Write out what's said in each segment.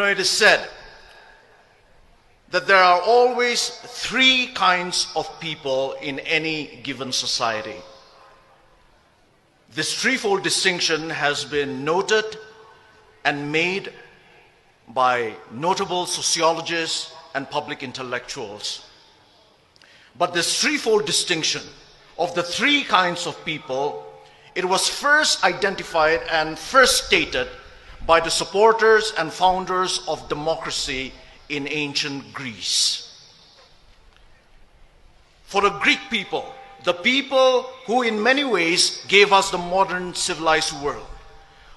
It is said that there are always three kinds of people in any given society. This threefold distinction has been noted and made by notable sociologists and public intellectuals. But this threefold distinction of the three kinds of people, it was first identified and first stated by the supporters and founders of democracy in ancient Greece. For the Greek people, the people who in many ways gave us the modern civilized world,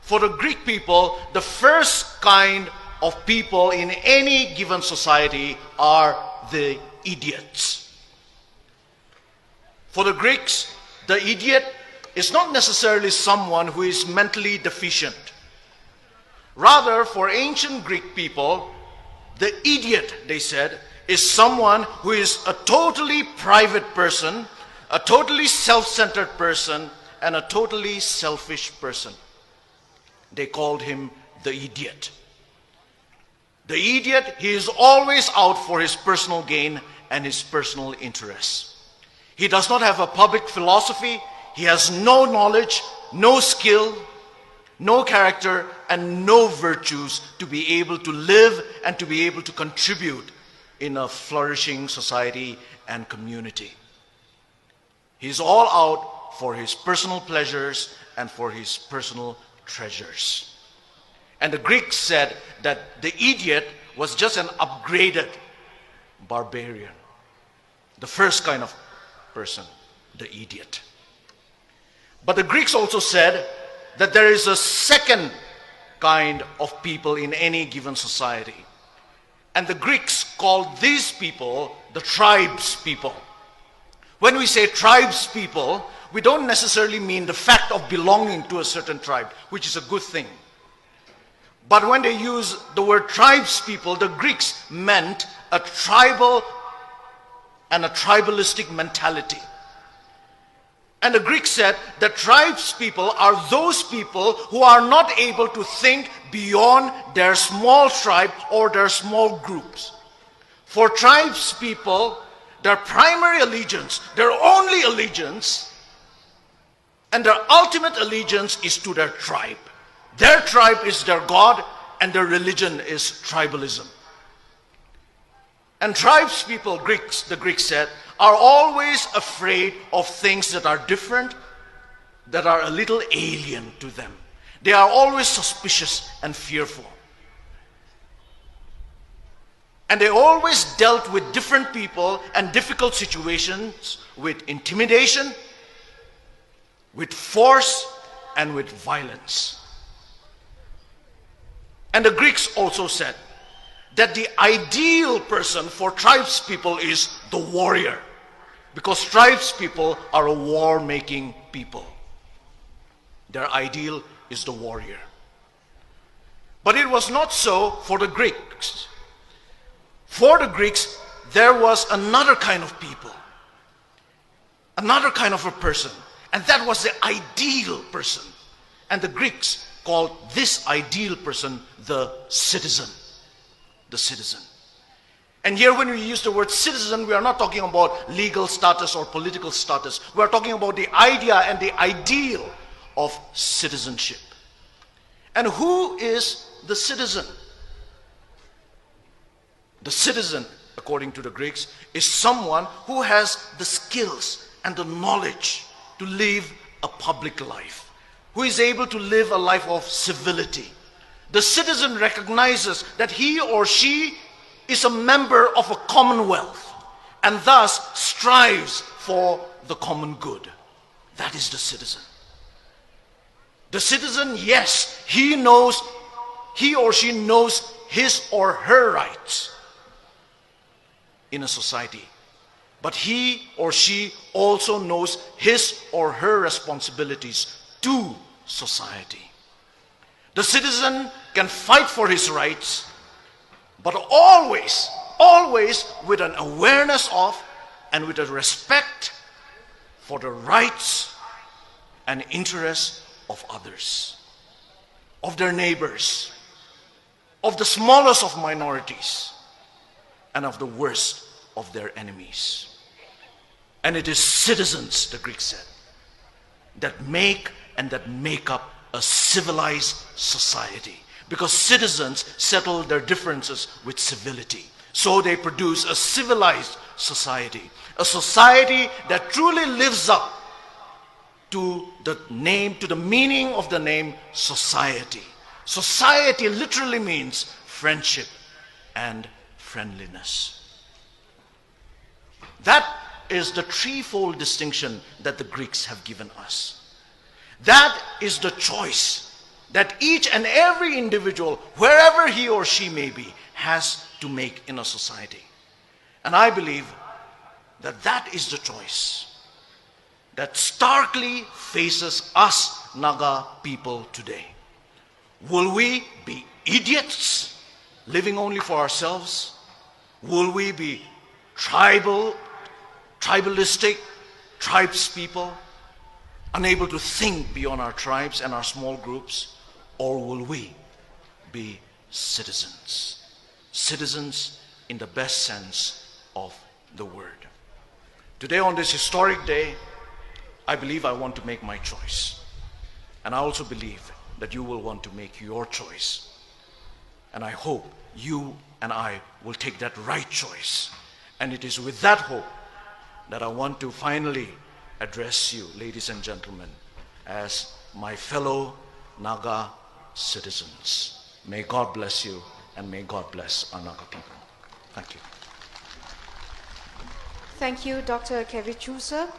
for the Greek people, the first kind of people in any given society are the idiots. For the Greeks, the idiot is not necessarily someone who is mentally deficient. Rather, for ancient Greek people, the idiot, they said, is someone who is a totally private person, a totally self-centered person, and a totally selfish person. They called him the idiot. The idiot, he is always out for his personal gain and his personal interests. He does not have a public philosophy. He has no knowledge, no skill, no character, and no virtues to be able to live and to be able to contribute in a flourishing society and community. He's all out for his personal pleasures and for his personal treasures. And the Greeks said that the idiot was just an upgraded barbarian. The first kind of person, the idiot. But the Greeks also said that there is a second kind of people in any given society. And the Greeks called these people the tribes people. When we say tribes people, we don't necessarily mean the fact of belonging to a certain tribe, which is a good thing. But when they use the word tribes people, the Greeks meant a tribal and a tribalistic mentality. And the Greeks said that tribes people are those people who are not able to think beyond their small tribe or their small groups. For tribes people, their primary allegiance, their only allegiance, and their ultimate allegiance is to their tribe. Their tribe is their God, and their religion is tribalism. And tribes people, the Greeks said, are always afraid of things that are different, that are a little alien to them. They are always suspicious and fearful. And they always dealt with different people and difficult situations with intimidation, with force, and with violence. And the Greeks also said that the ideal person for tribes people is the warrior, because tribes people are a war-making people. Their ideal is the warrior. But it was not so for the Greeks. For the Greeks, there was another kind of people, another kind of a person, and that was the ideal person. And the Greeks called this ideal person the citizen. The citizen. And here when we use the word citizen, we are not talking about legal status or political status. We are talking about the idea and the ideal of citizenship. And who is the citizen? The citizen, according to the Greeks, is someone who has the skills and the knowledge to live a public life, who is able to live a life of civility. The citizen recognizes that he or she is a member of a commonwealth and thus strives for the common good. That is the citizen. The citizen, yes, he or she knows his or her rights in a society. But he or she also knows his or her responsibilities to society. The citizen can fight for his rights, but always with an awareness of and with a respect for the rights and interests of others, of their neighbors, of the smallest of minorities, and of the worst of their enemies. And it is citizens, the Greeks said, that make up a civilized society. Because citizens settle their differences with civility. So they produce a civilized society. A society that truly lives up to the meaning of the name society. Society literally means friendship and friendliness. That is the threefold distinction that the Greeks have given us. That is the choice that each and every individual, wherever he or she may be, has to make in a society. And I believe that that is the choice that starkly faces us Naga people today. Will we be idiots, living only for ourselves? Will we be tribalistic, tribes people, unable to think beyond our tribes and our small groups? Or will we be citizens? Citizens in the best sense of the word. Today, on this historic day, I believe I want to make my choice. And I also believe that you will want to make your choice. And I hope you and I will take that right choice. And it is with that hope that I want to finally address you, ladies and gentlemen, as my fellow Naga citizens. May God bless you, and may God bless our Naga people. Thank you. Thank you, Dr. Kevichusa.